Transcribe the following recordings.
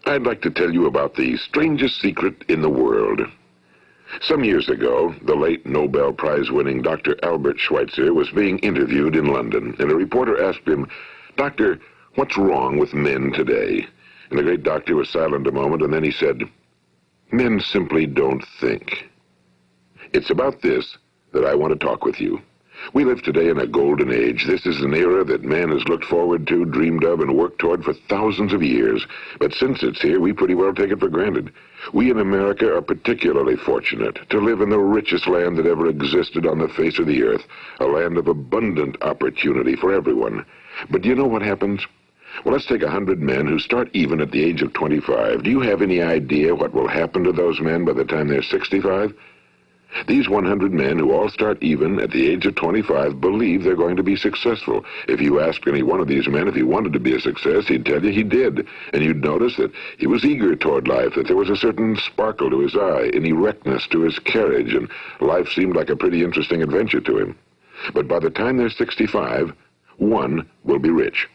I'd like to tell you about the strangest secret in the world. Some years ago, the late Nobel Prize-winning Dr. Albert Schweitzer was being interviewed in London, and a reporter asked him, "Doctor, what's wrong with men today?" And the great doctor was silent a moment, and then he said, "Men simply don't think." It's about this that I want to talk with you. We live today in a golden age. This is an era that man has looked forward to, dreamed of, and worked toward for thousands of years. But since it's here, we pretty well take it for granted. We in America are particularly fortunate to live in the richest land that ever existed on the face of the earth, a land of abundant opportunity for everyone. But do you know what happens? Well, let's take 100 men who start even at the age of 25. Do you have any idea what will happen to those men by the time they're 65? These 100 men who all start even at the age of 25 believe they're going to be successful. If you asked any one of these men if he wanted to be a success, he'd tell you he did. And you'd notice that he was eager toward life, that there was a certain sparkle to his eye, an erectness to his carriage, and life seemed like a pretty interesting adventure to him. But by the time they're 65, 1 will be rich.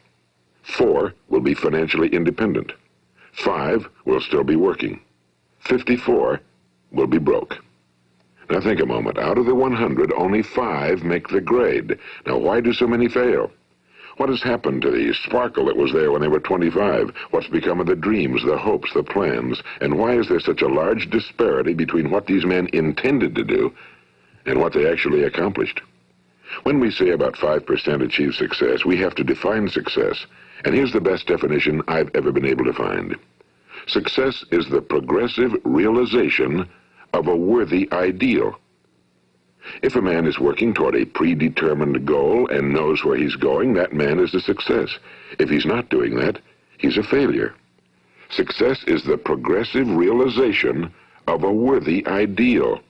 4 will be financially independent. 5 will still be working. 54 will be broke. Now think a moment. Out of the 100, only 5 make the grade. Now why do so many fail? What has happened to the sparkle that was there when they were 25? What's become of the dreams, the hopes, the plans? And why is there such a large disparity between what these men intended to do and what they actually accomplished? When we say about 5% achieve success, we have to define success. And here's the best definition I've ever been able to find. Success is the progressive realization of a worthy ideal. If a man is working toward a predetermined goal and knows where he's going, that man is a success. If he's not doing that, he's a failure. Success is the progressive realization of a worthy ideal.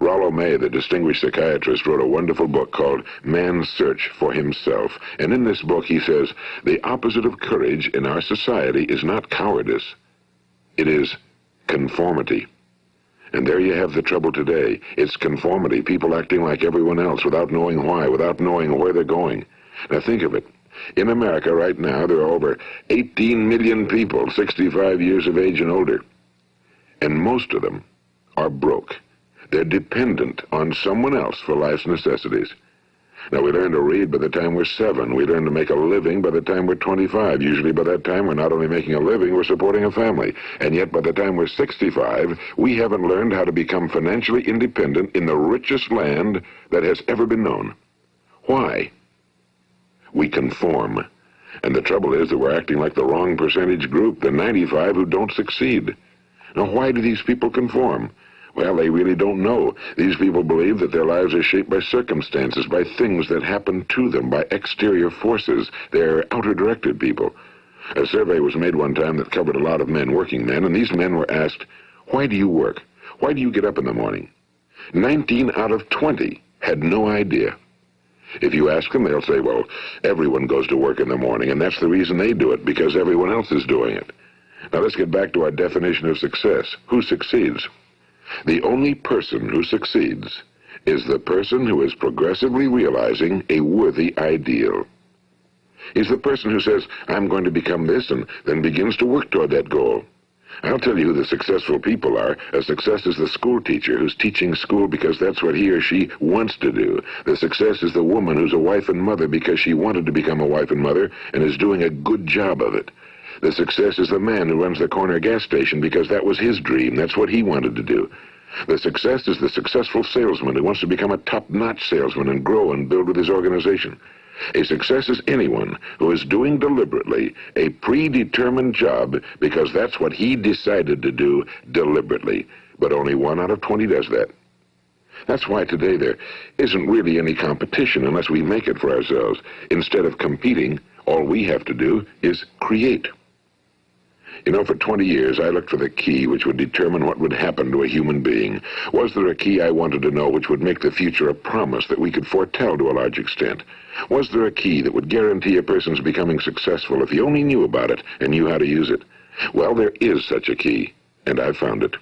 Rollo May, the distinguished psychiatrist, wrote a wonderful book called Man's Search for Himself. And in this book he says, the opposite of courage in our society is not cowardice. It is conformity. And there you have the trouble today. It's conformity, people acting like everyone else without knowing why, without knowing where they're going. Now think of it. In America right now, there are over 18 million people 65 years of age and older. And most of them are broke. They're dependent on someone else for life's necessities. Now, we learn to read by the time we're 7. We learn to make a living by the time we're 25. Usually by that time, we're not only making a living, we're supporting a family. And yet, by the time we're 65, we haven't learned how to become financially independent in the richest land that has ever been known. Why? We conform. And the trouble is that we're acting like the wrong percentage group, the 95 who don't succeed. Now, why do these people conform? Well, they really don't know. These people believe that their lives are shaped by circumstances, by things that happen to them, by exterior forces. They're outer-directed people. A survey was made one time that covered a lot of men, working men, and these men were asked, "Why do you work? Why do you get up in the morning?" 19 out of 20 had no idea. If you ask them, they'll say, well, everyone goes to work in the morning, and that's the reason they do it, because everyone else is doing it. Now let's get back to our definition of success. Who succeeds? The only person who succeeds is the person who is progressively realizing a worthy ideal. He's the person who says, I'm going to become this, and then begins to work toward that goal. I'll tell you who the successful people are. A success is the school teacher who's teaching school because that's what he or she wants to do. The success is the woman who's a wife and mother because she wanted to become a wife and mother and is doing a good job of it. The success is the man who runs the corner gas station because that was his dream. That's what he wanted to do. The success is the successful salesman who wants to become a top-notch salesman and grow and build with his organization. A success is anyone who is doing deliberately a predetermined job because that's what he decided to do deliberately. But only 1 out of 20 does that. That's why today there isn't really any competition unless we make it for ourselves. Instead of competing, all we have to do is create. You know, for 20 years, I looked for the key which would determine what would happen to a human being. Was there a key I wanted to know which would make the future a promise that we could foretell to a large extent? Was there a key that would guarantee a person's becoming successful if he only knew about it and knew how to use it? Well, there is such a key, and I've found it.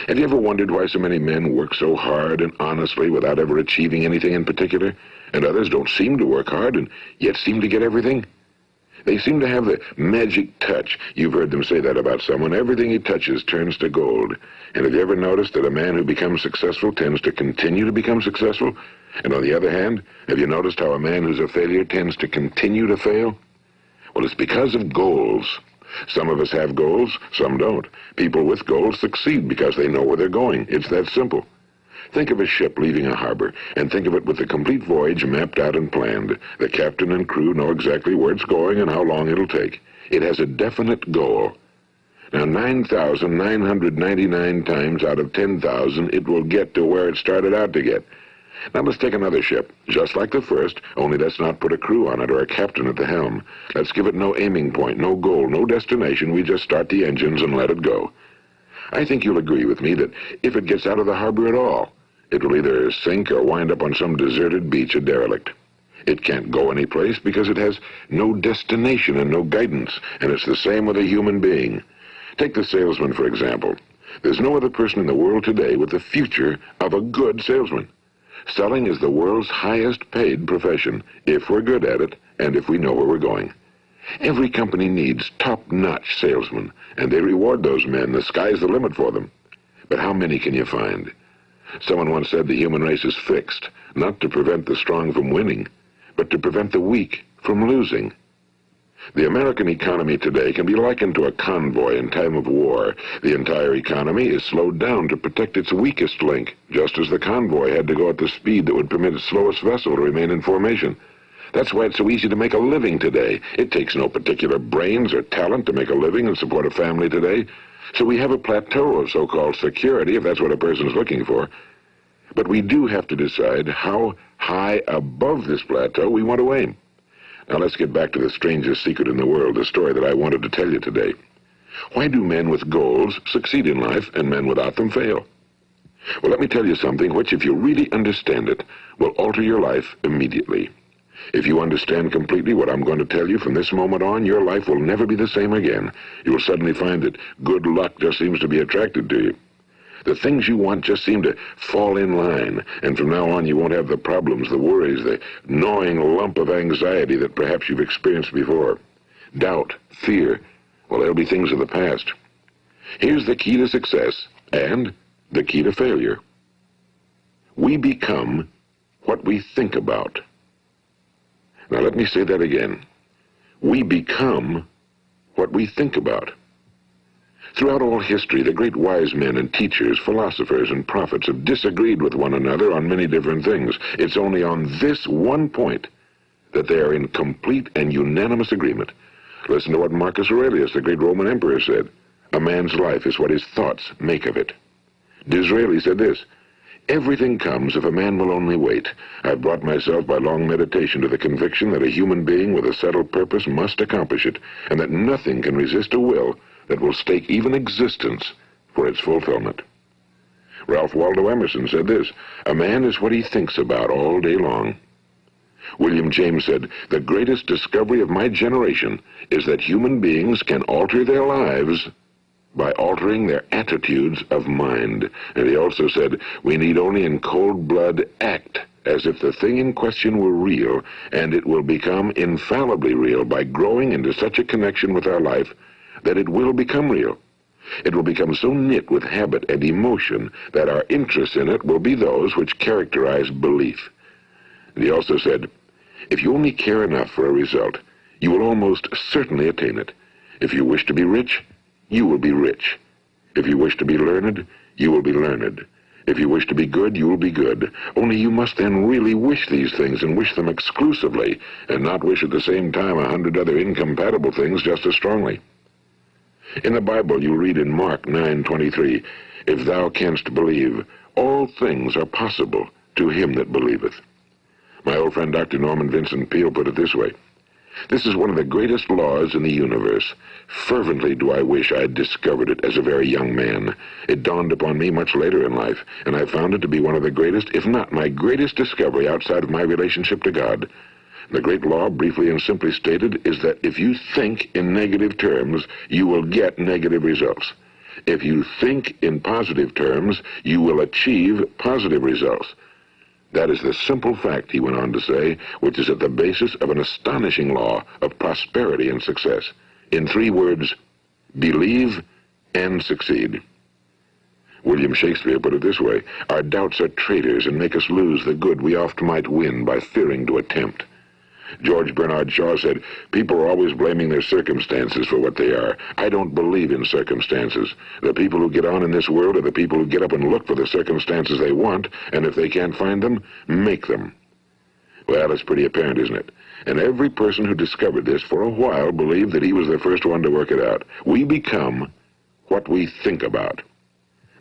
Have you ever wondered why so many men work so hard and honestly without ever achieving anything in particular, and others don't seem to work hard and yet seem to get everything? They seem to have the magic touch. You've heard them say that about someone. Everything he touches turns to gold. And have you ever noticed that a man who becomes successful tends to continue to become successful? And on the other hand, have you noticed how a man who's a failure tends to continue to fail? Well, it's because of goals. Some of us have goals, some don't. People with goals succeed because they know where they're going. It's that simple. Think of a ship leaving a harbor, and think of it with the complete voyage mapped out and planned. The captain and crew know exactly where it's going and how long it'll take. It has a definite goal. Now, 9,999 times out of 10,000, it will get to where it started out to get. Now, let's take another ship, just like the first, only let's not put a crew on it or a captain at the helm. Let's give it no aiming point, no goal, no destination. We just start the engines and let it go. I think you'll agree with me that if it gets out of the harbor at all, it will either sink or wind up on some deserted beach, a derelict. It can't go anyplace because it has no destination and no guidance, and it's the same with a human being. Take the salesman, for example. There's no other person in the world today with the future of a good salesman. Selling is the world's highest paid profession, if we're good at it and if we know where we're going. Every company needs top-notch salesmen, and they reward those men. The sky's the limit for them. But how many can you find? Someone once said the human race is fixed, not to prevent the strong from winning, but to prevent the weak from losing. The American economy today can be likened to a convoy in time of war. The entire economy is slowed down to protect its weakest link, just as the convoy had to go at the speed that would permit its slowest vessel to remain in formation. That's why it's so easy to make a living today. It takes no particular brains or talent to make a living and support a family today. So we have a plateau of so-called security, if that's what a person's looking for. But we do have to decide how high above this plateau we want to aim. Now let's get back to the strangest secret in the world, the story that I wanted to tell you today. Why do men with goals succeed in life and men without them fail? Well, let me tell you something which, if you really understand it, will alter your life immediately. If you understand completely what I'm going to tell you from this moment on, your life will never be the same again. You'll suddenly find that good luck just seems to be attracted to you. The things you want just seem to fall in line, and from now on you won't have the problems, the worries, the gnawing lump of anxiety that perhaps you've experienced before. Doubt, fear, well, they'll be things of the past. Here's the key to success and the key to failure. We become what we think about. Now let me say that again. We become what we think about. Throughout all history, the great wise men and teachers, philosophers and prophets have disagreed with one another on many different things. It's only on this one point that they are in complete and unanimous agreement. Listen to what Marcus Aurelius, the great Roman emperor, said. A man's life is what his thoughts make of it. Disraeli said this. Everything comes if a man will only wait. I've brought myself by long meditation to the conviction that a human being with a settled purpose must accomplish it, and that nothing can resist a will that will stake even existence for its fulfillment. Ralph Waldo Emerson said this, a man is what he thinks about all day long. William James said, the greatest discovery of my generation is that human beings can alter their lives by altering their attitudes of mind. And he also said, we need only in cold blood act as if the thing in question were real, and it will become infallibly real by growing into such a connection with our life that it will become real. It will become so knit with habit and emotion that our interest in it will be those which characterize belief. And he also said, if you only care enough for a result, you will almost certainly attain it. If you wish to be rich, you will be rich. If you wish to be learned, you will be learned. If you wish to be good, you will be good. Only you must then really wish these things and wish them exclusively, and not wish at the same time 100 other incompatible things just as strongly. In the Bible, you read in Mark 9:23, if thou canst believe, all things are possible to him that believeth. My old friend Dr. Norman Vincent Peale put it this way, this is one of the greatest laws in the universe. Fervently do I wish I had discovered it as a very young man. It dawned upon me much later in life, and I found it to be one of the greatest, if not my greatest discovery outside of my relationship to God. The great law, briefly and simply stated, is that if you think in negative terms, you will get negative results. If you think in positive terms, you will achieve positive results. That is the simple fact, he went on to say, which is at the basis of an astonishing law of prosperity and success. In 3 words, believe and succeed. William Shakespeare put it this way: our doubts are traitors and make us lose the good we oft might win by fearing to attempt. George Bernard Shaw said, people are always blaming their circumstances for what they are. I don't believe in circumstances. The people who get on in this world are the people who get up and look for the circumstances they want, and if they can't find them, make them. Well, it's pretty apparent, isn't it? And every person who discovered this for a while believed that he was the first one to work it out. We become what we think about.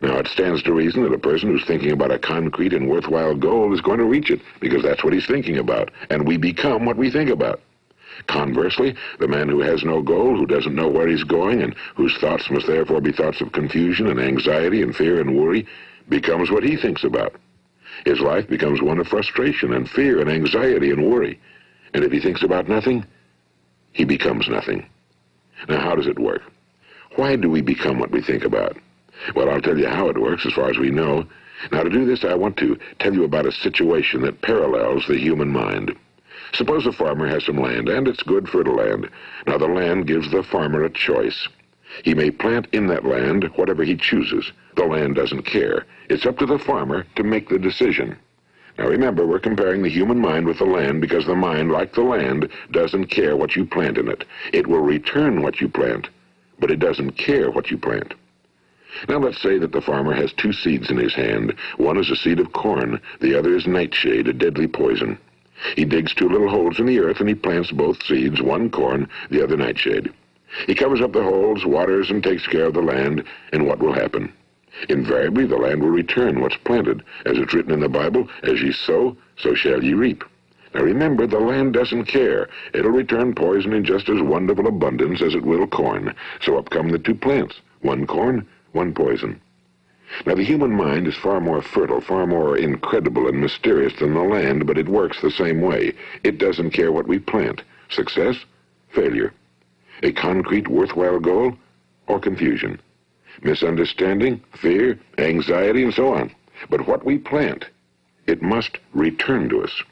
Now, it stands to reason that a person who's thinking about a concrete and worthwhile goal is going to reach it, because that's what he's thinking about, and we become what we think about. Conversely, the man who has no goal, who doesn't know where he's going, and whose thoughts must therefore be thoughts of confusion and anxiety and fear and worry, becomes what he thinks about. His life becomes one of frustration and fear and anxiety and worry. And if he thinks about nothing, he becomes nothing. Now, how does it work? Why do we become what we think about? Well, I'll tell you how it works as far as we know. Now, to do this, I want to tell you about a situation that parallels the human mind. Suppose a farmer has some land, and it's good fertile land. Now, the land gives the farmer a choice. He may plant in that land whatever he chooses. The land doesn't care. It's up to the farmer to make the decision. Now, remember, we're comparing the human mind with the land because the mind, like the land, doesn't care what you plant in it. It will return what you plant, but it doesn't care what you plant. Now, let's say that the farmer has 2 seeds in his hand. One is a seed of corn. The other is nightshade, a deadly poison. He digs 2 little holes in the earth, and he plants both seeds, one corn, the other nightshade. He covers up the holes, waters, and takes care of the land, and what will happen? Invariably, the land will return what's planted. As it's written in the Bible, as ye sow, so shall ye reap. Now remember, the land doesn't care. It'll return poison in just as wonderful abundance as it will corn. So up come the 2 plants, one corn, one poison. Now, the human mind is far more fertile, far more incredible and mysterious than the land, but it works the same way. It doesn't care what we plant. Success, failure. A concrete, worthwhile goal, or confusion. Misunderstanding, fear, anxiety, and so on. But what we plant, it must return to us.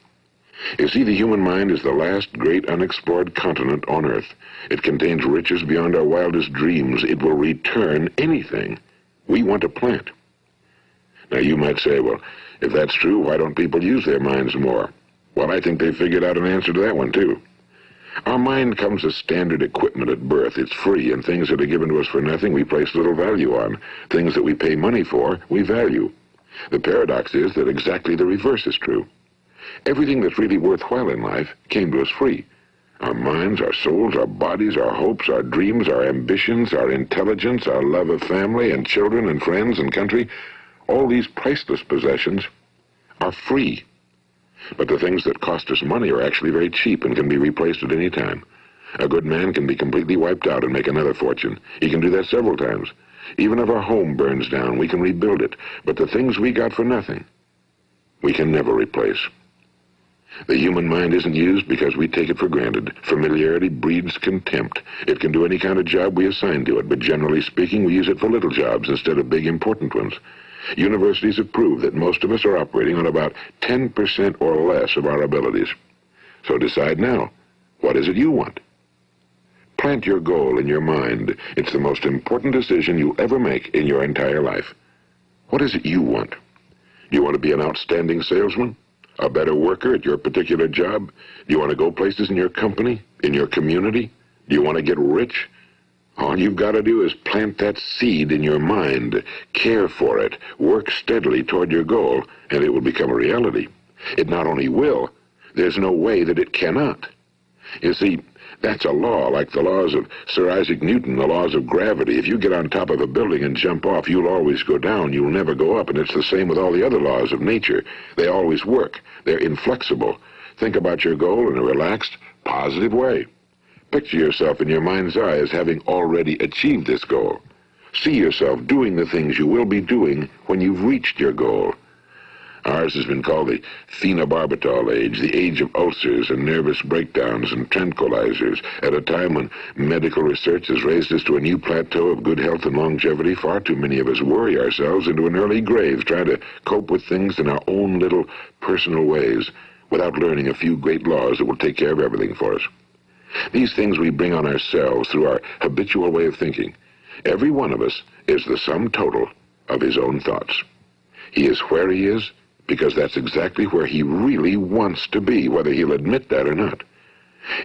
You see, the human mind is the last great unexplored continent on Earth. It contains riches beyond our wildest dreams. It will return anything we want to plant. Now, you might say, well, if that's true, why don't people use their minds more? Well, I think they figured out an answer to that one, too. Our mind comes as standard equipment at birth. It's free, and things that are given to us for nothing we place little value on. Things that we pay money for, we value. The paradox is that exactly the reverse is true. Everything that's really worthwhile in life came to us free. Our minds, our souls, our bodies, our hopes, our dreams, our ambitions, our intelligence, our love of family and children and friends and country, all these priceless possessions are free. But the things that cost us money are actually very cheap and can be replaced at any time. A good man can be completely wiped out and make another fortune. He can do that several times. Even if our home burns down, we can rebuild it. But the things we got for nothing, we can never replace. The human mind isn't used because we take it for granted. Familiarity breeds contempt. It can do any kind of job we assign to it, but generally speaking, we use it for little jobs instead of big, important ones. Universities have proved that most of us are operating on about 10% or less of our abilities. So decide now, what is it you want? Plant your goal in your mind. It's the most important decision you'll ever make in your entire life. What is it you want? Do you want to be an outstanding salesman? A better worker at your particular job? Do you want to go places in your company, in your community? Do you want to get rich? All you've got to do is plant that seed in your mind, care for it, work steadily toward your goal, and it will become a reality. It not only will, there's no way that it cannot. You see, that's a law, like the laws of Sir Isaac Newton, the laws of gravity. If you get on top of a building and jump off, you'll always go down. You'll never go up, and it's the same with all the other laws of nature. They always work. They're inflexible. Think about your goal in a relaxed, positive way. Picture yourself in your mind's eye as having already achieved this goal. See yourself doing the things you will be doing when you've reached your goal. Ours has been called the phenobarbital age, the age of ulcers and nervous breakdowns and tranquilizers, at a time when medical research has raised us to a new plateau of good health and longevity. Far too many of us worry ourselves into an early grave trying to cope with things in our own little personal ways without learning a few great laws that will take care of everything for us. These things we bring on ourselves through our habitual way of thinking. Every one of us is the sum total of his own thoughts. He is where he is because that's exactly where he really wants to be, whether he'll admit that or not.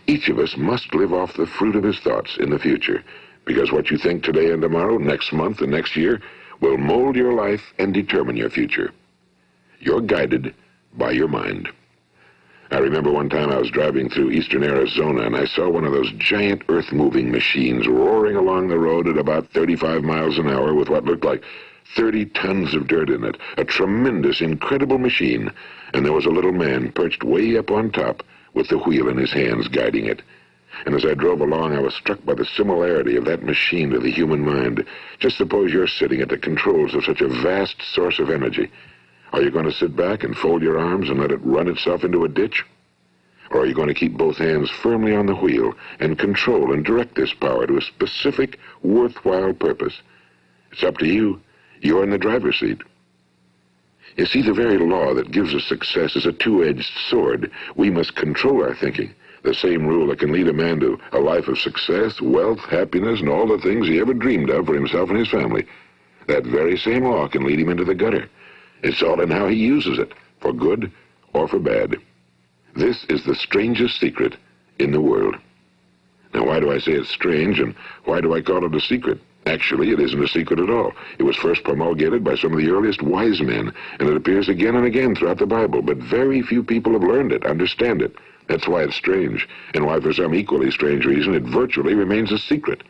Each of us must live off the fruit of his thoughts in the future, because what you think today and tomorrow, next month and next year, will mold your life and determine your future. You're guided by your mind. I remember one time I was driving through eastern Arizona, and I saw one of those giant earth-moving machines roaring along the road at about 35 miles an hour with what looked like 30 tons of dirt in it, a tremendous, incredible machine, and there was a little man perched way up on top with the wheel in his hands guiding it. And as I drove along, I was struck by the similarity of that machine to the human mind. Just suppose you're sitting at the controls of such a vast source of energy. Are you going to sit back and fold your arms and let it run itself into a ditch? Or are you going to keep both hands firmly on the wheel and control and direct this power to a specific, worthwhile purpose? It's up to you. You're in the driver's seat. You see, the very law that gives us success is a two-edged sword. We must control our thinking. The same rule that can lead a man to a life of success, wealth, happiness, and all the things he ever dreamed of for himself and his family. That very same law can lead him into the gutter. It's all in how he uses it, for good or for bad. This is the strangest secret in the world. Now, why do I say it's strange, and why do I call it a secret? Actually, it isn't a secret at all. It was first promulgated by some of the earliest wise men, and it appears again and again throughout the Bible, but very few people have learned it, understand it. That's why it's strange, and why for some equally strange reason it virtually remains a secret.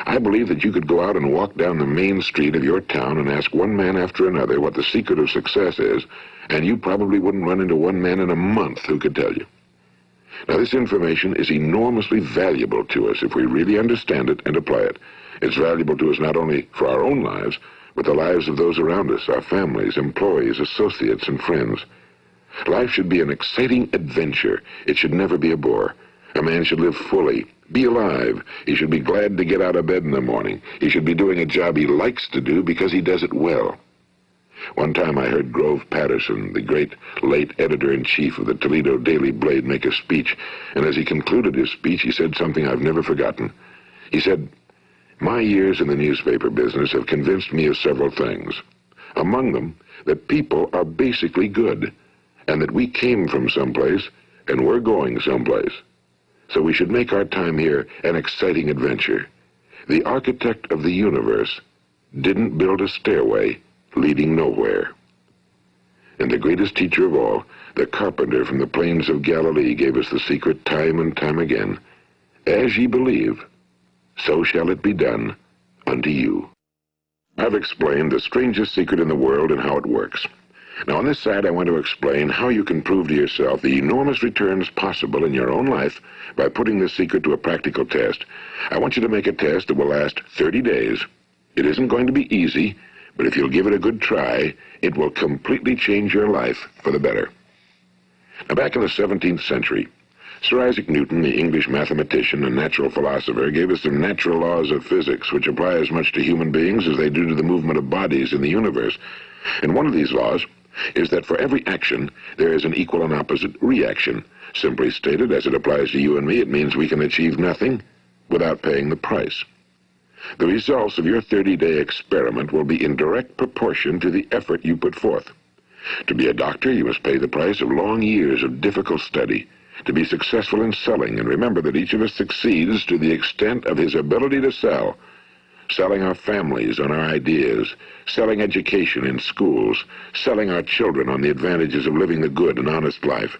I believe that you could go out and walk down the main street of your town and ask one man after another what the secret of success is, and you probably wouldn't run into one man in a month who could tell you. Now, this information is enormously valuable to us if we really understand it and apply it. It's valuable to us not only for our own lives, but the lives of those around us, our families, employees, associates, and friends. Life should be an exciting adventure. It should never be a bore. A man should live fully, be alive. He should be glad to get out of bed in the morning. He should be doing a job he likes to do because he does it well. One time I heard Grove Patterson, the great late editor-in-chief of the Toledo Daily Blade, make a speech, and as he concluded his speech, he said something I've never forgotten. He said, "My years in the newspaper business have convinced me of several things. Among them, that people are basically good, and that we came from someplace, and we're going someplace. So we should make our time here an exciting adventure. The architect of the universe didn't build a stairway leading nowhere." And the greatest teacher of all, the carpenter from the plains of Galilee, gave us the secret time and time again. As ye believe, so shall it be done unto you. I've explained the strangest secret in the world and how it works. Now, on this side, I want to explain how you can prove to yourself the enormous returns possible in your own life by putting this secret to a practical test. I want you to make a test that will last 30 days. It isn't going to be easy, but if you'll give it a good try, it will completely change your life for the better. Now, back in the 17th century, Sir Isaac Newton, the English mathematician and natural philosopher, gave us some natural laws of physics which apply as much to human beings as they do to the movement of bodies in the universe. And one of these laws is that for every action, there is an equal and opposite reaction. Simply stated, as it applies to you and me, it means we can achieve nothing without paying the price. The results of your 30-day experiment will be in direct proportion to the effort you put forth. To be a doctor, you must pay the price of long years of difficult study. To be successful in selling, and remember that each of us succeeds to the extent of his ability to sell. Selling our families on our ideas, selling education in schools, selling our children on the advantages of living the good and honest life,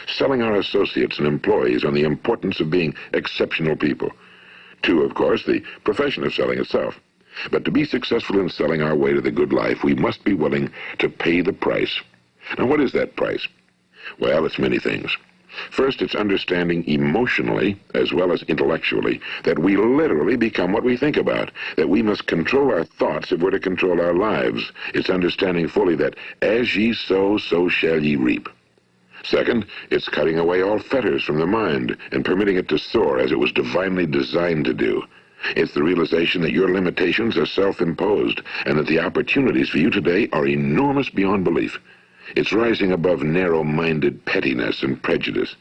selling our associates and employees on the importance of being exceptional people. To, of course, the profession of selling itself. But to be successful in selling our way to the good life, we must be willing to pay the price. Now, what is that price? Well, it's many things. First, it's understanding emotionally, as well as intellectually, that we literally become what we think about, that we must control our thoughts if we're to control our lives. It's understanding fully that as ye sow, so shall ye reap. Second, it's cutting away all fetters from the mind and permitting it to soar as it was divinely designed to do. It's the realization that your limitations are self-imposed and that the opportunities for you today are enormous beyond belief. It's rising above narrow-minded pettiness and prejudice.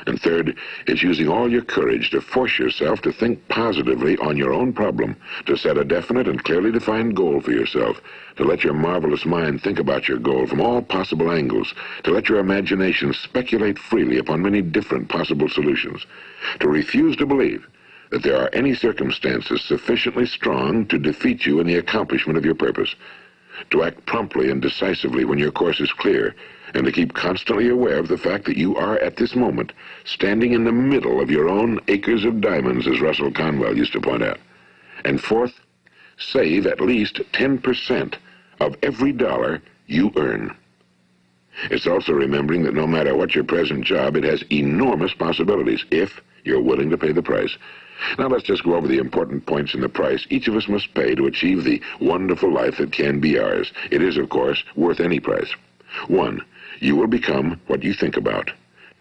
And third, it's using all your courage to force yourself to think positively on your own problem, to set a definite and clearly defined goal for yourself, to let your marvelous mind think about your goal from all possible angles, to let your imagination speculate freely upon many different possible solutions, to refuse to believe that there are any circumstances sufficiently strong to defeat you in the accomplishment of your purpose, to act promptly and decisively when your course is clear, and to keep constantly aware of the fact that you are, at this moment, standing in the middle of your own acres of diamonds, as Russell Conwell used to point out. And fourth, save at least 10% of every dollar you earn. It's also remembering that no matter what your present job, it has enormous possibilities if you're willing to pay the price. Now let's just go over the important points in the price each of us must pay to achieve the wonderful life that can be ours. It is, of course, worth any price. 1. You will become what you think about.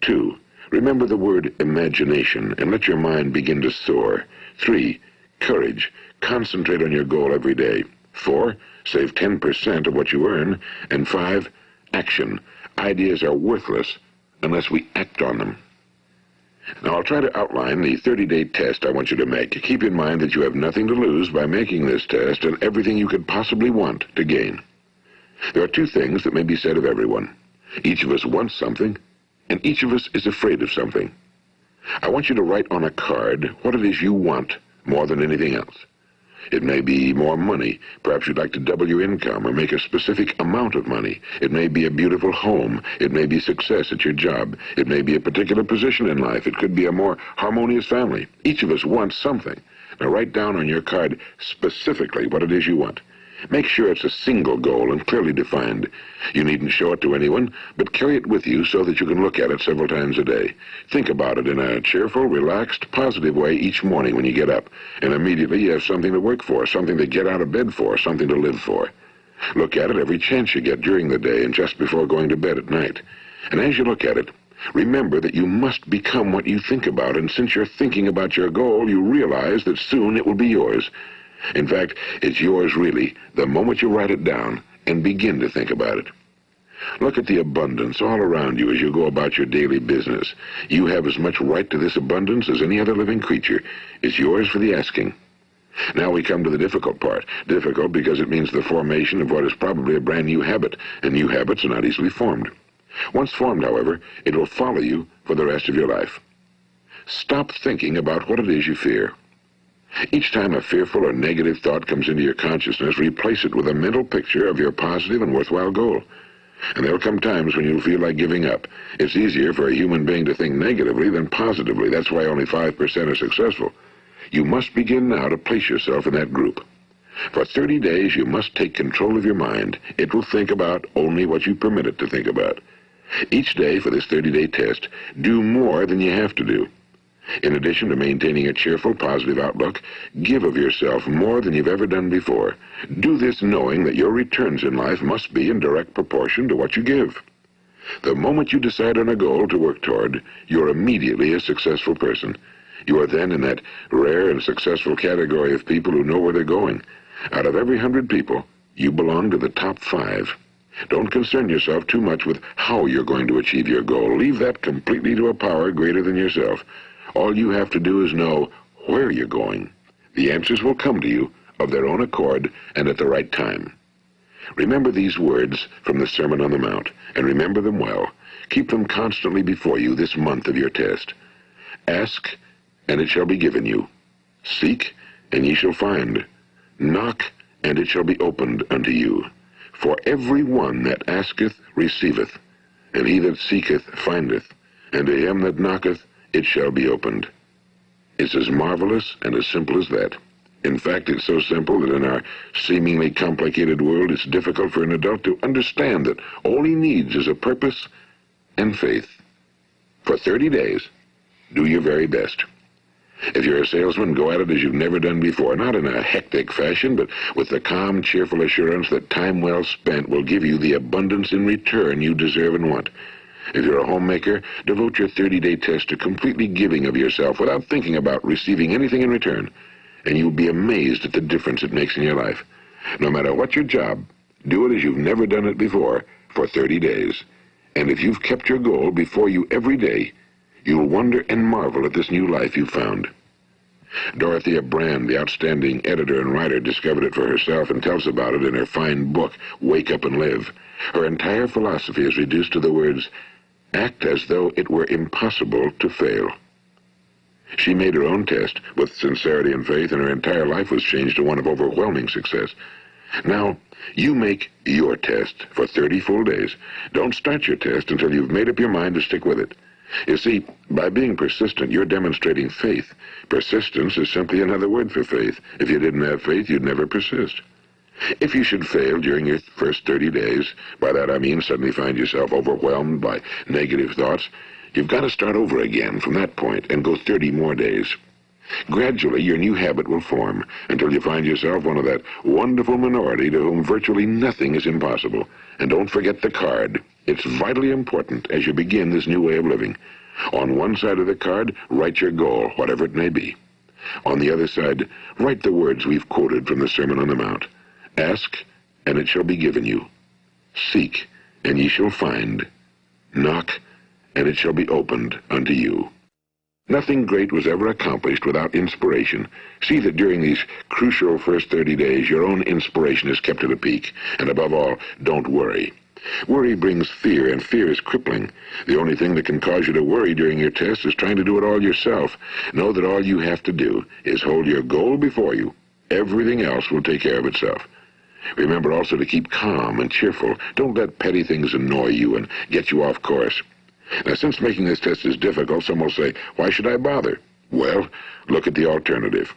2. Remember the word imagination and let your mind begin to soar. 3. Courage. Concentrate on your goal every day. 4. Save 10% of what you earn. And 5. Action. Ideas are worthless unless we act on them. Now, I'll try to outline the 30-day test I want you to make. Keep in mind that you have nothing to lose by making this test and everything you could possibly want to gain. There are two things that may be said of everyone. Each of us wants something, and each of us is afraid of something. I want you to write on a card what it is you want more than anything else. It may be more money. Perhaps you'd like to double your income or make a specific amount of money. It may be a beautiful home. It may be success at your job. It may be a particular position in life. It could be a more harmonious family. Each of us wants something. Now write down on your card specifically what it is you want. Make sure it's a single goal and clearly defined. You needn't show it to anyone, but carry it with you so that you can look at it several times a day. Think about it in a cheerful, relaxed, positive way each morning when you get up, and immediately you have something to work for, something to get out of bed for, something to live for. Look at it every chance you get during the day and just before going to bed at night. And as you look at it, remember that you must become what you think about, and since you're thinking about your goal, you realize that soon it will be yours. In fact, it's yours really the moment you write it down and begin to think about it. Look at the abundance all around you as you go about your daily business. You have as much right to this abundance as any other living creature. It's yours for the asking. Now we come to the difficult part. Difficult because it means the formation of what is probably a brand new habit, and new habits are not easily formed. Once formed, however, it will follow you for the rest of your life. Stop thinking about what it is you fear. Each time a fearful or negative thought comes into your consciousness, replace it with a mental picture of your positive and worthwhile goal. And there'll come times when you'll feel like giving up. It's easier for a human being to think negatively than positively. That's why only 5% are successful. You must begin now to place yourself in that group. For 30 days, you must take control of your mind. It will think about only what you permit it to think about. Each day for this 30-day test, do more than you have to do. In addition to maintaining a cheerful, positive outlook, give of yourself more than you've ever done before. Do this knowing that your returns in life must be in direct proportion to what you give. The moment you decide on a goal to work toward, you're immediately a successful person. You are then in that rare and successful category of people who know where they're going. Out of every 100 people, you belong to the top 5. Don't concern yourself too much with how you're going to achieve your goal. Leave that completely to a power greater than yourself. All you have to do is know where you're going. The answers will come to you of their own accord and at the right time. Remember these words from the Sermon on the Mount, and remember them well. Keep them constantly before you this month of your test. Ask, and it shall be given you. Seek, and ye shall find. Knock, and it shall be opened unto you. For every one that asketh receiveth, and he that seeketh findeth, and to him that knocketh it shall be opened. It's as marvelous and as simple as that. In fact, it's so simple that in our seemingly complicated world, it's difficult for an adult to understand that all he needs is a purpose and faith. For 30 days, do your very best. If you're a salesman, go at it as you've never done before, not in a hectic fashion, but with the calm, cheerful assurance that time well spent will give you the abundance in return you deserve and want. If you're a homemaker, devote your 30-day test to completely giving of yourself without thinking about receiving anything in return, and you'll be amazed at the difference it makes in your life. No matter what your job, do it as you've never done it before for 30 days. And if you've kept your goal before you every day, you'll wonder and marvel at this new life you've found. Dorothea Brand, the outstanding editor and writer, discovered it for herself and tells about it in her fine book, Wake Up and Live. Her entire philosophy is reduced to the words, act as though it were impossible to fail. She made her own test with sincerity and faith, and her entire life was changed to one of overwhelming success. Now, you make your test for 30 full days. Don't start your test until you've made up your mind to stick with it. You see, by being persistent, you're demonstrating faith. Persistence is simply another word for faith. If you didn't have faith, you'd never persist. If you should fail during your first 30 days, by that I mean suddenly find yourself overwhelmed by negative thoughts, you've got to start over again from that point and go 30 more days. Gradually, your new habit will form until you find yourself one of that wonderful minority to whom virtually nothing is impossible. And don't forget the card. It's vitally important as you begin this new way of living. On one side of the card, write your goal, whatever it may be. On the other side, write the words we've quoted from the Sermon on the Mount. Ask, and it shall be given you. Seek, and ye shall find. Knock, and it shall be opened unto you. Nothing great was ever accomplished without inspiration. See that during these crucial first 30 days, your own inspiration is kept at a peak. And above all, don't worry. Worry brings fear, and fear is crippling. The only thing that can cause you to worry during your test is trying to do it all yourself. Know that all you have to do is hold your goal before you. Everything else will take care of itself. Remember also to keep calm and cheerful. Don't let petty things annoy you and get you off course. Now, since making this test is difficult, some will say, why should I bother? Well, look at the alternative.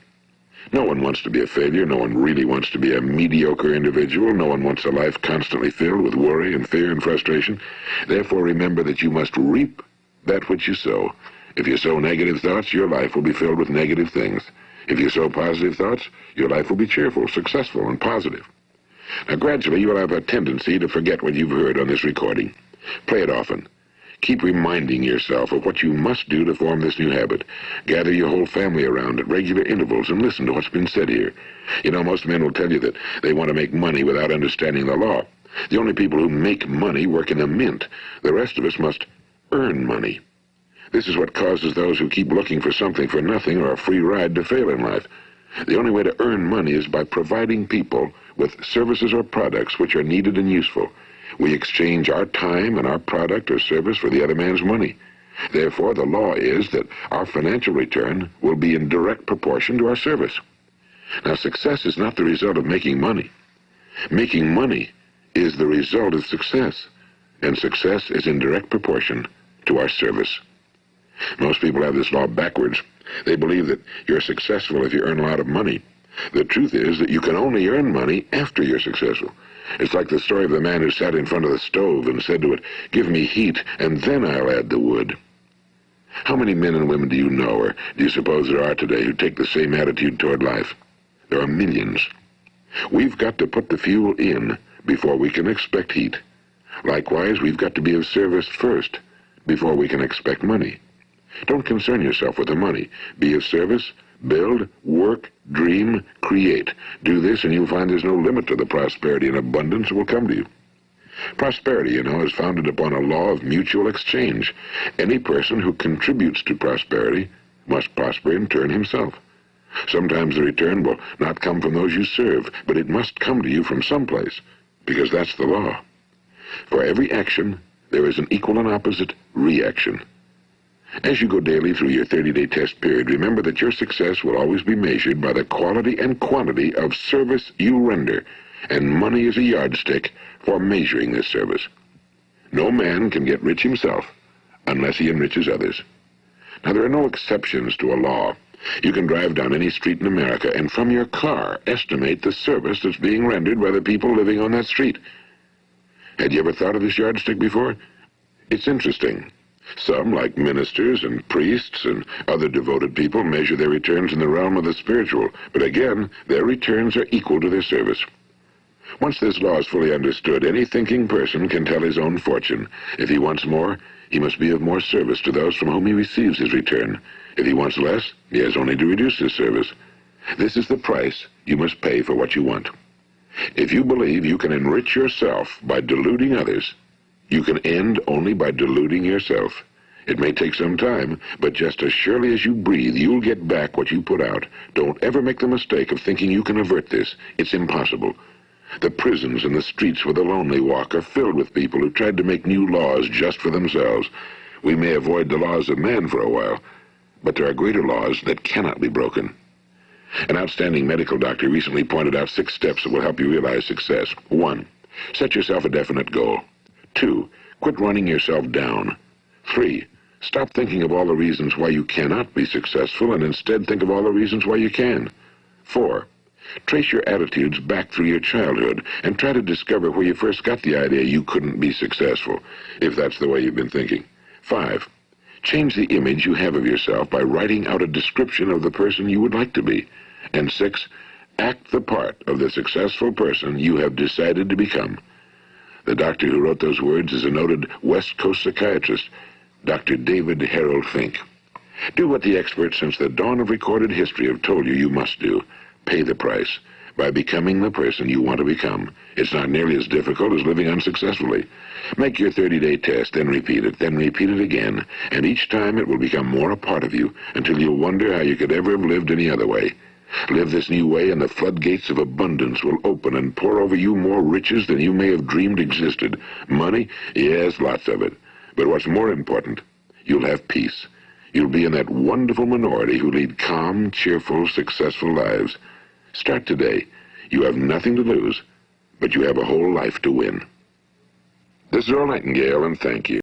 No one wants to be a failure. No one really wants to be a mediocre individual. No one wants a life constantly filled with worry and fear and frustration. Therefore, remember that you must reap that which you sow. If you sow negative thoughts, your life will be filled with negative things. If you sow positive thoughts, your life will be cheerful, successful, and positive. Now, gradually, you will have a tendency to forget what you've heard on this recording. Play it often. Keep reminding yourself of what you must do to form this new habit. Gather your whole family around at regular intervals and listen to what's been said here. You know, most men will tell you that they want to make money without understanding the law. The only people who make money work in a mint. The rest of us must earn money. This is what causes those who keep looking for something for nothing or a free ride to fail in life. The only way to earn money is by providing people with services or products which are needed and useful. We exchange our time and our product or service for the other man's money. Therefore, the law is that our financial return will be in direct proportion to our service. Now, success is not the result of making money. Making money is the result of success, and success is in direct proportion to our service. Most people have this law backwards. They believe that you're successful if you earn a lot of money. The truth is that you can only earn money after you're successful. It's like the story of the man who sat in front of the stove and said to it, "Give me heat, and then I'll add the wood." How many men and women do you know, or do you suppose there are today, who take the same attitude toward life? There are millions. We've got to put the fuel in before we can expect heat. Likewise, we've got to be of service first before we can expect money. Don't concern yourself with the money. Be of service, build, work, dream, create. Do this and you'll find there's no limit to the prosperity and abundance that will come to you. Prosperity, you know, is founded upon a law of mutual exchange. Any person who contributes to prosperity must prosper in turn himself. Sometimes the return will not come from those you serve, but it must come to you from someplace, because that's the law. For every action, there is an equal and opposite reaction. As you go daily through your 30-day test period, remember that your success will always be measured by the quality and quantity of service you render, and money is a yardstick for measuring this service. No man can get rich himself unless he enriches others. Now, there are no exceptions to a law. You can drive down any street in America and from your car estimate the service that's being rendered by the people living on that street. Had you ever thought of this yardstick before? It's interesting. Some, like ministers and priests and other devoted people, measure their returns in the realm of the spiritual, but again, their returns are equal to their service. Once this law is fully understood, any thinking person can tell his own fortune. If he wants more, he must be of more service to those from whom he receives his return. If he wants less, he has only to reduce his service. This is the price you must pay for what you want. If you believe you can enrich yourself by deluding others, you can end only by deluding yourself. It may take some time, but just as surely as you breathe, you'll get back what you put out. Don't ever make the mistake of thinking you can avert this. It's impossible. The prisons and the streets where the lonely walk are filled with people who tried to make new laws just for themselves. We may avoid the laws of man for a while, but there are greater laws that cannot be broken. An outstanding medical doctor recently pointed out 6 steps that will help you realize success. 1. Set yourself a definite goal. 2. Quit running yourself down. 3. Stop thinking of all the reasons why you cannot be successful and instead think of all the reasons why you can. 4. Trace your attitudes back through your childhood and try to discover where you first got the idea you couldn't be successful, if that's the way you've been thinking. 5. Change the image you have of yourself by writing out a description of the person you would like to be. And 6. Act the part of the successful person you have decided to become. The doctor who wrote those words is a noted West Coast psychiatrist, Dr. David Harold Fink. Do what the experts since the dawn of recorded history have told you you must do. Pay the price by becoming the person you want to become. It's not nearly as difficult as living unsuccessfully. Make your 30-day test, then repeat it again, and each time it will become more a part of you until you'll wonder how you could ever have lived any other way. Live this new way and the floodgates of abundance will open and pour over you more riches than you may have dreamed existed. Money? Yes, lots of it. But what's more important, you'll have peace. You'll be in that wonderful minority who lead calm, cheerful, successful lives. Start today. You have nothing to lose, but you have a whole life to win. This is Earl Nightingale, and thank you.